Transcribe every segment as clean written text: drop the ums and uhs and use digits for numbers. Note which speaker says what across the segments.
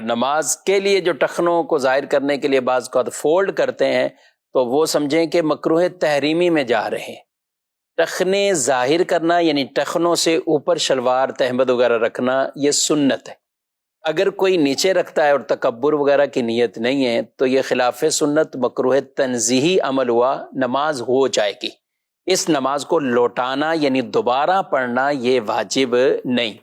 Speaker 1: نماز کے لیے جو ٹخنوں کو ظاہر کرنے کے لیے بعض کو فولڈ کرتے ہیں تو وہ سمجھیں کہ مکروہ تحریمی میں جا رہے ہیں۔ ٹخنے ظاہر کرنا یعنی ٹخنوں سے اوپر شلوار تہمد وغیرہ رکھنا یہ سنت ہے۔ اگر کوئی نیچے رکھتا ہے اور تکبر وغیرہ کی نیت نہیں ہے تو یہ خلاف سنت مکروہ تنزیہی عمل ہوا، نماز ہو جائے گی۔ اس نماز کو لوٹانا یعنی دوبارہ پڑھنا یہ واجب نہیں۔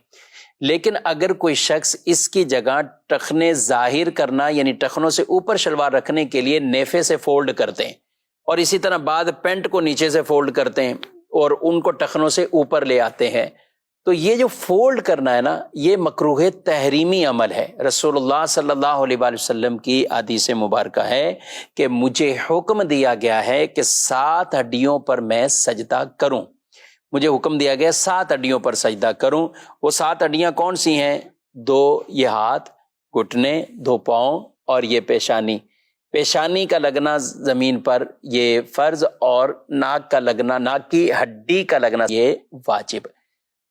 Speaker 1: لیکن اگر کوئی شخص اس کی جگہ ٹخنے ظاہر کرنا یعنی ٹخنوں سے اوپر شلوار رکھنے کے لیے نیفے سے فولڈ کرتے ہیں، اور اسی طرح بعد پینٹ کو نیچے سے فولڈ کرتے ہیں اور ان کو ٹخنوں سے اوپر لے آتے ہیں، تو یہ جو فولڈ کرنا ہے نا، یہ مکروہ تحریمی عمل ہے۔ رسول اللہ صلی اللہ علیہ وآلہ وسلم کی حدیث مبارکہ ہے کہ مجھے حکم دیا گیا ہے کہ 7 ہڈیوں پر میں سجدہ کروں۔ مجھے حکم دیا گیا 7 ہڈیوں پر سجدہ کروں۔ وہ 7 ہڈیاں کون سی ہیں؟ 2 یہ ہاتھ، گھٹنے، 2 پاؤں اور یہ پیشانی۔ پیشانی کا لگنا زمین پر یہ فرض، اور ناک کا لگنا، ناک کی ہڈی کا لگنا یہ واجب۔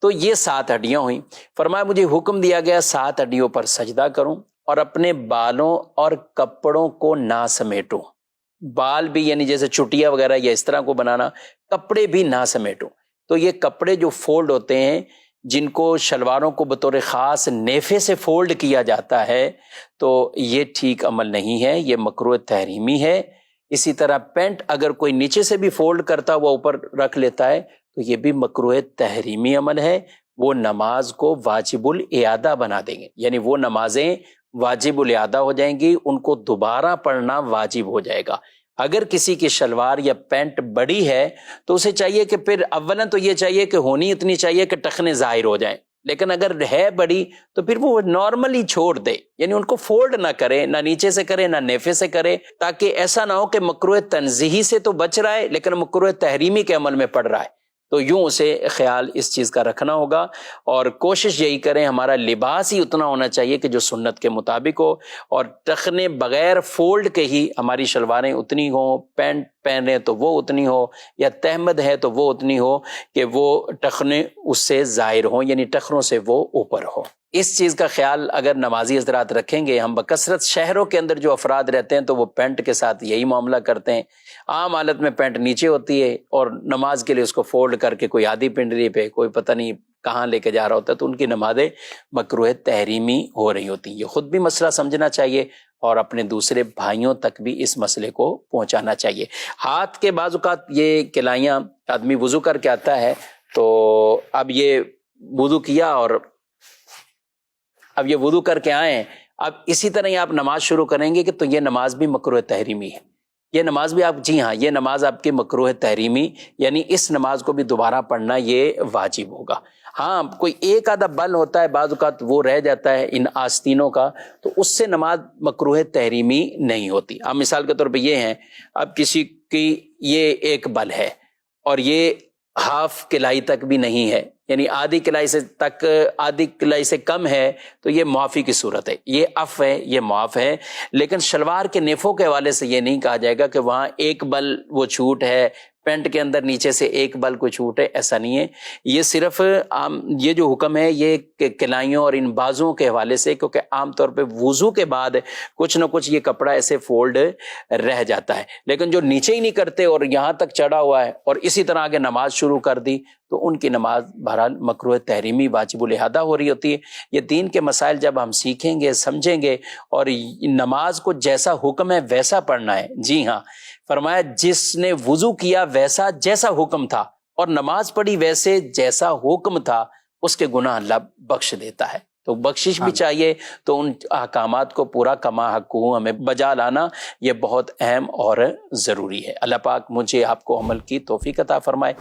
Speaker 1: تو یہ 7 ہڈیاں ہوئیں۔ فرمایا مجھے حکم دیا گیا 7 ہڈیوں پر سجدہ کروں اور اپنے بالوں اور کپڑوں کو نہ سمیٹوں۔ بال بھی یعنی جیسے چٹیا وغیرہ یا اس طرح کو بنانا، کپڑے بھی نہ سمیٹوں۔ تو یہ کپڑے جو فولڈ ہوتے ہیں، جن کو شلواروں کو بطور خاص نیفے سے فولڈ کیا جاتا ہے، تو یہ ٹھیک عمل نہیں ہے، یہ مکروہ تحریمی ہے۔ اسی طرح پینٹ اگر کوئی نیچے سے بھی فولڈ کرتا ہوا اوپر رکھ لیتا ہے تو یہ بھی مکروہ تحریمی عمل ہے۔ وہ نماز کو واجب الاعادہ بنا دیں گے، یعنی وہ نمازیں واجب الاعادہ ہو جائیں گی، ان کو دوبارہ پڑھنا واجب ہو جائے گا۔ اگر کسی کی شلوار یا پینٹ بڑی ہے تو اسے چاہیے کہ پھر اولاً تو یہ چاہیے کہ ہونی اتنی چاہیے کہ ٹخنے ظاہر ہو جائیں، لیکن اگر ہے بڑی تو پھر وہ نارملی چھوڑ دے، یعنی ان کو فولڈ نہ کرے، نہ نیچے سے کرے نہ نیفے سے کرے، تاکہ ایسا نہ ہو کہ مکروہ تنزیہی سے تو بچ رہا ہے لیکن مکروہ تحریمی کے عمل میں پڑ رہا ہے۔ تو یوں اسے خیال اس چیز کا رکھنا ہوگا، اور کوشش یہی کریں ہمارا لباس ہی اتنا ہونا چاہیے کہ جو سنت کے مطابق ہو، اور ٹخنے بغیر فولڈ کے ہی ہماری شلواریں اتنی ہوں، پینٹ پہنے تو وہ اتنی ہو، یا تہمد ہے تو وہ اتنی ہو کہ وہ ٹخنے اس سے ظاہر ہوں، یعنی ٹخنوں سے وہ اوپر ہو۔ اس چیز کا خیال اگر نمازی حضرات رکھیں گے، ہم بکثرت شہروں کے اندر جو افراد رہتے ہیں تو وہ پینٹ کے ساتھ یہی معاملہ کرتے ہیں، عام حالت میں پینٹ نیچے ہوتی ہے اور نماز کے لیے اس کو فولڈ کر کے کوئی آدھی پنڈری پہ کوئی پتہ نہیں کہاں لے کے جا رہا ہوتا ہے، تو ان کی نمازیں مکروہ تحریمی ہو رہی ہوتی ہیں۔ یہ خود بھی مسئلہ سمجھنا چاہیے اور اپنے دوسرے بھائیوں تک بھی اس مسئلے کو پہنچانا چاہیے۔ ہاتھ کے بعض اوقات یہ کلائیاں آدمی وضو کر کے آتا ہے، تو اب یہ وضو کیا اور اب یہ وضو کر کے آئیں، اب اسی طرح ہی آپ نماز شروع کریں گے کہ تو یہ نماز بھی مکروہ تحریمی ہے، یہ نماز بھی آپ، جی ہاں، یہ نماز آپ کی مکروہ تحریمی، یعنی اس نماز کو بھی دوبارہ پڑھنا یہ واجب ہوگا۔ ہاں کوئی ایک آدھا بل ہوتا ہے بعض اوقات وہ رہ جاتا ہے ان آستینوں کا، تو اس سے نماز مکروہ تحریمی نہیں ہوتی۔ اب مثال کے طور پہ یہ ہیں، اب کسی کی یہ ایک بل ہے اور یہ ہاف کلائی تک بھی نہیں ہے، یعنی آدھی کلائی سے تک، آدھی کلائی سے کم ہے، تو یہ معافی کی صورت ہے، یہ عف ہے، یہ معاف ہے۔ لیکن شلوار کے نیفوں کے حوالے سے یہ نہیں کہا جائے گا کہ وہاں ایک بل وہ چھوٹ ہے، پینٹ کے اندر نیچے سے ایک بل کو چھوٹ ہے، ایسا نہیں ہے۔ یہ صرف یہ جو حکم ہے یہ کلائیوں اور ان بازوں کے حوالے سے، کیونکہ عام طور پہ وضو کے بعد کچھ نہ کچھ یہ کپڑا ایسے فولڈ رہ جاتا ہے، لیکن جو نیچے ہی نہیں کرتے اور یہاں تک چڑھا ہوا ہے اور اسی طرح آگے نماز شروع کر دی، تو ان کی نماز بہرحال مکروہ تحریمی واجب الاحدہ ہو رہی ہوتی ہے۔ یہ دین کے مسائل جب ہم سیکھیں گے، سمجھیں گے، اور نماز کو جیسا حکم ہے ویسا پڑھنا ہے۔ جی ہاں، فرمایا جس نے وضو کیا ویسا جیسا حکم تھا اور نماز پڑھی ویسے جیسا حکم تھا، اس کے گناہ اللہ بخش دیتا ہے۔ تو بخشش بھی چاہیے، تو ان احکامات کو پورا کما حق ہمیں بجا لانا یہ بہت اہم اور ضروری ہے۔ اللہ پاک مجھے آپ کو عمل کی توفیق عطا فرمائے۔